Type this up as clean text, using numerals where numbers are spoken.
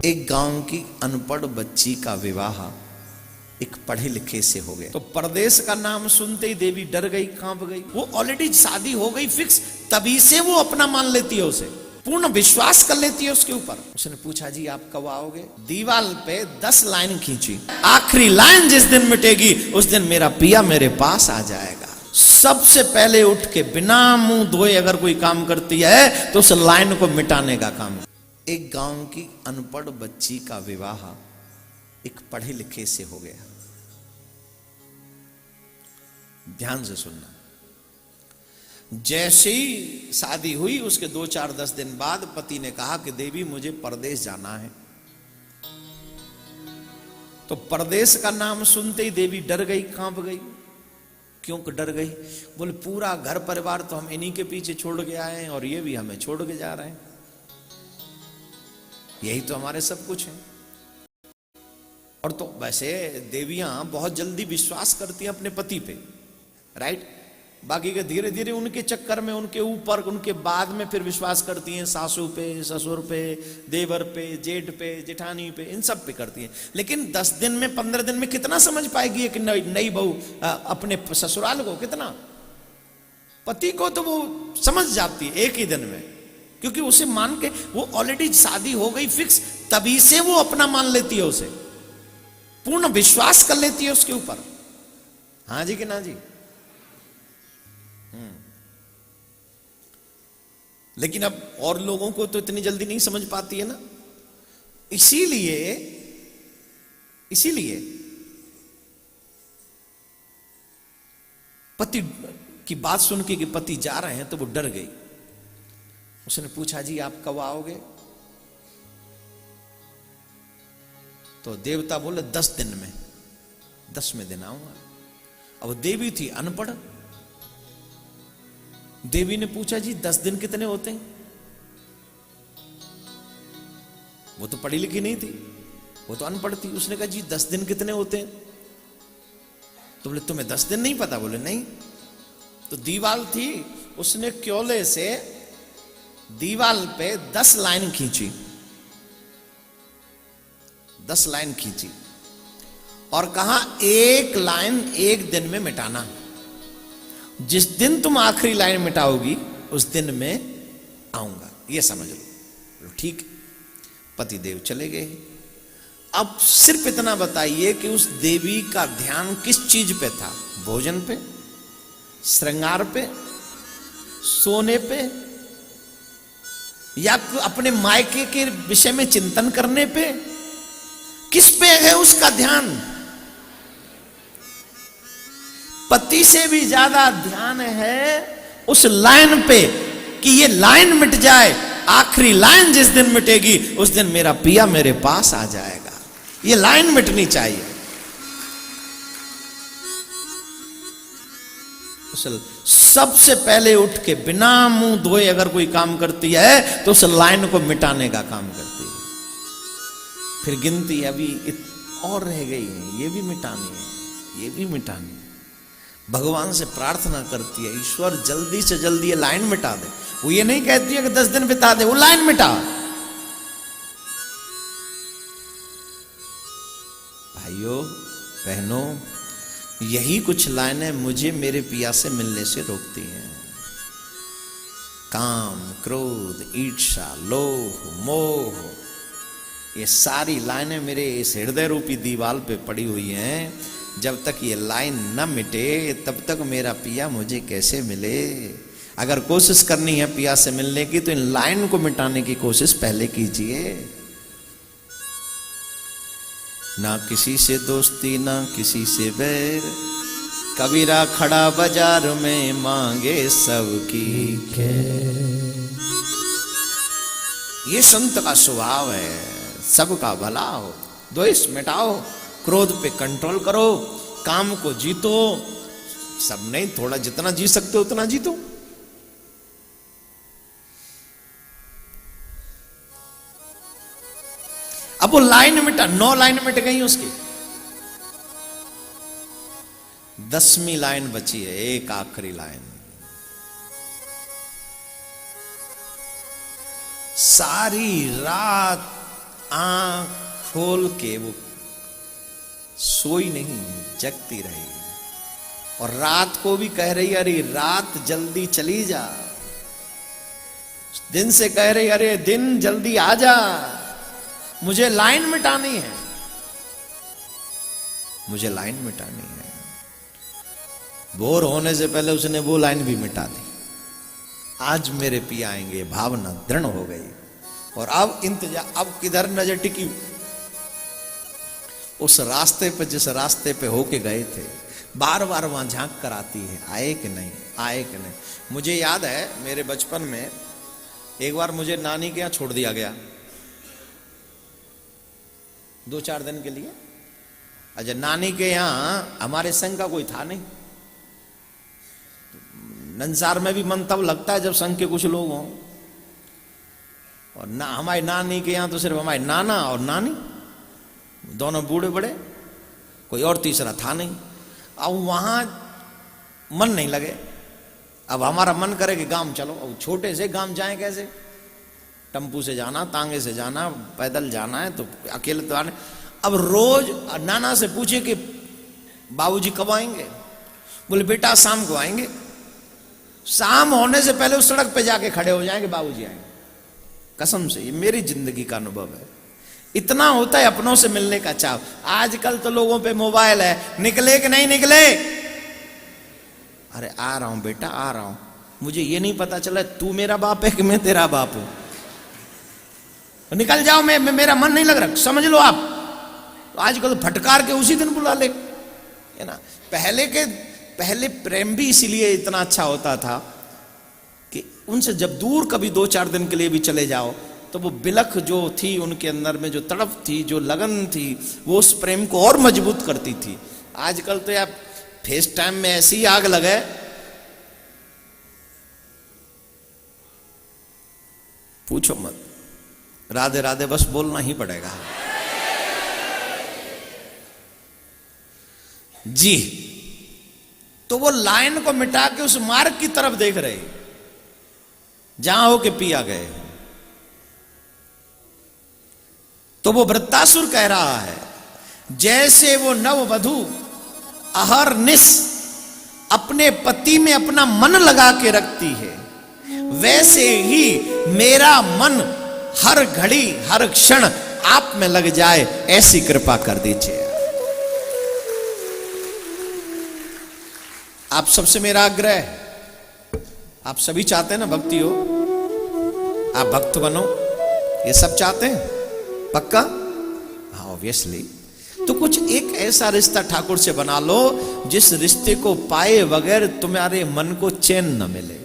एक गांव की अनपढ़ बच्ची का विवाह एक पढ़े लिखे से हो गया। तो परदेश का नाम सुनते ही देवी डर गई, कांप गई। वो ऑलरेडी शादी हो गई फिक्स, तभी से वो अपना मान लेती है, उसे पूर्ण विश्वास कर लेती है उसके ऊपर। उसने पूछा जी आप कब आओगे? दीवार पे 10 लाइन खींची, आखिरी लाइन जिस दिन मिटेगी उस दिन मेरा पिया मेरे पास आ जाएगा। सबसे पहले उठ के बिना मुंह धोए अगर कोई काम करती है तो उस लाइन को मिटाने का काम। एक गांव की अनपढ़ बच्ची का विवाह एक पढ़े लिखे से हो गया। ध्यान से सुनना। जैसे ही शादी हुई उसके 2-4-10 दिन बाद पति ने कहा कि देवी मुझे परदेश जाना है। तो परदेश का नाम सुनते ही देवी डर गई, कांप गई। क्यों डर गई? बोले पूरा घर परिवार तो हम इन्हीं के पीछे छोड़ के आए हैं और ये भी हमें छोड़ के जा रहे हैं, यही तो हमारे सब कुछ है। और तो वैसे देवियां बहुत जल्दी विश्वास करती हैं अपने पति पे, राइट। बाकी के धीरे धीरे उनके चक्कर में उनके ऊपर, उनके बाद में फिर विश्वास करती हैं सासू पे, ससुर पे, देवर पे, जेठ पे, जेठानी पे, इन सब पे करती हैं। लेकिन 10 दिन में 15 दिन में कितना समझ पाएगी एक नई बहू अपने ससुराल को? कितना? पति को तो वो समझ जाती है एक ही दिन में, क्योंकि उसे मान के वो ऑलरेडी शादी हो गई फिक्स, तभी से वो अपना मान लेती है, उसे पूर्ण विश्वास कर लेती है उसके ऊपर। हाँ जी कि ना जी? लेकिन अब और लोगों को तो इतनी जल्दी नहीं समझ पाती है ना। इसीलिए पति की बात सुन के कि पति जा रहे हैं तो वो डर गई। उसने पूछा जी आप कब आओगे? तो देवता बोले 10 दिन में, 10वें दिन आऊंगा। अब देवी थी अनपढ़। देवी ने पूछा जी 10 दिन कितने होते हैं? वो तो पढ़ी लिखी नहीं थी, वो तो अनपढ़ थी। उसने कहा जी 10 दिन कितने होते हैं? तो बोले तुम्हें 10 दिन नहीं पता? बोले नहीं। तो दीवार थी, उसने क्योले से दीवार पे 10 लाइन खींची, 10 लाइन खींची और कहा एक लाइन एक दिन में मिटाना। जिस दिन तुम आखिरी लाइन मिटाओगी उस दिन मैं आऊंगा, ये समझ लो। ठीक। पतिदेव चले गए। अब सिर्फ इतना बताइए कि उस देवी का ध्यान किस चीज पे था? भोजन पे, श्रृंगार पे, सोने पे, या अपने मायके के विषय में चिंतन करने पे? किस पे है उसका ध्यान? पति से भी ज्यादा ध्यान है उस लाइन पे कि ये लाइन मिट जाए, आखिरी लाइन जिस दिन मिटेगी उस दिन मेरा पिया मेरे पास आ जाएगा। ये लाइन मिटनी चाहिए। सबसे पहले उठ के बिना मुंह धोए अगर कोई काम करती है तो उस लाइन को मिटाने का काम करती है। फिर गिनती अभी और रह गई है, ये भी मिटानी है, ये भी मिटानी है। भगवान से प्रार्थना करती है ईश्वर जल्दी से जल्दी ये लाइन मिटा दे। वो ये नहीं कहती है कि 10 दिन बिता दे, वो लाइन मिटा। भाइयों बहनों, यही कुछ लाइनें मुझे मेरे पिया से मिलने से रोकती हैं। काम, क्रोध, ईर्ष्या, लोभ, मोह, ये सारी लाइनें मेरे इस हृदय रूपी दीवार पे पड़ी हुई हैं। जब तक ये लाइन न मिटे तब तक मेरा पिया मुझे कैसे मिले? अगर कोशिश करनी है पिया से मिलने की तो इन लाइन को मिटाने की कोशिश पहले कीजिए। ना किसी से दोस्ती ना किसी से बैर, कबीरा खड़ा बाजार में मांगे सबकी खैर। ये संत का स्वभाव है, सबका भला हो, द्वेष मिटाओ, क्रोध पे कंट्रोल करो, काम को जीतो। सब नहीं, थोड़ा जितना जी सकते हो उतना जीतो। अब वो लाइन मिटा, 9 लाइन मिट गई उसकी, 10वीं लाइन बची है, एक आखिरी लाइन। सारी रात आंख खोल के वो सोई नहीं, जगती रही, और रात को भी कह रही अरे रात जल्दी चली जा, दिन से कह रही अरे दिन जल्दी आ जा, मुझे लाइन मिटानी है, मुझे लाइन मिटानी है। बोर होने से पहले उसने वो लाइन भी मिटा दी। आज मेरे पिया आएंगे, भावना दृढ़ हो गई, और अब इंतजार, अब किधर नजर टिकी, उस रास्ते पे जिस रास्ते पे होके गए थे, बार बार वहां झांक कर आती है, आए कि नहीं, आए कि नहीं। मुझे याद है मेरे बचपन में एक बार मुझे नानी के यहां छोड़ दिया गया 2-4 दिन के लिए। अच्छा, नानी के यहां हमारे संघ का कोई था नहीं, नंसार में भी मन तब लगता है जब संघ के कुछ लोग हों, और ना हमारी नानी के यहां तो सिर्फ हमारे नाना और नानी, दोनों बूढ़े बड़े, कोई और तीसरा था नहीं। अब वहां मन नहीं लगे, अब हमारा मन करे कि गांव चलो, अब छोटे से गांव जाएं कैसे, टम्पू से जाना, तांगे से जाना, पैदल जाना है तो अकेले तो आने। अब रोज नाना से पूछे कि बाबूजी कब आएंगे, बोले बेटा शाम को आएंगे। शाम होने से पहले उस सड़क पे जाके खड़े हो जाएंगे, बाबूजी आएंगे। कसम से ये मेरी जिंदगी का अनुभव है। इतना होता है अपनों से मिलने का चाव। आजकल तो लोगों पे मोबाइल है, निकले कि नहीं निकले, अरे आ रहा हूं बेटा आ रहा हूं, मुझे ये नहीं पता चला तू मेरा बाप है कि मैं तेरा बाप हूं, निकल जाओ, मैं मेरा मन नहीं लग रहा, समझ लो आप। तो आजकल फटकार के उसी दिन बुला ले, है ना। पहले प्रेम भी इसीलिए इतना अच्छा होता था कि उनसे जब दूर कभी 2-4 दिन के लिए भी चले जाओ तो वो बिलख जो थी उनके अंदर में, जो तड़प थी, जो लगन थी, वो उस प्रेम को और मजबूत करती थी। आजकल तो यार फेस टाइम में ऐसी आग लगे, पूछो मत, राधे राधे बस बोलना ही पड़ेगा जी। तो वो लाइन को मिटा के उस मार्ग की तरफ देख रहे जहां हो के पिया गए। तो वो वृत्तासुर कह रहा है जैसे वो नववधू अहरनिश अपने पति में अपना मन लगा के रखती है, वैसे ही मेरा मन हर घड़ी हर क्षण आप में लग जाए, ऐसी कृपा कर दीजिए। आप सबसे मेरा आग्रह है, आप सभी चाहते हैं ना भक्ति हो, आप भक्त बनो, ये सब चाहते हैं पक्का, हाँ ऑब्वियसली। तो कुछ एक ऐसा रिश्ता ठाकुर से बना लो जिस रिश्ते को पाए बगैर तुम्हारे मन को चैन न मिले।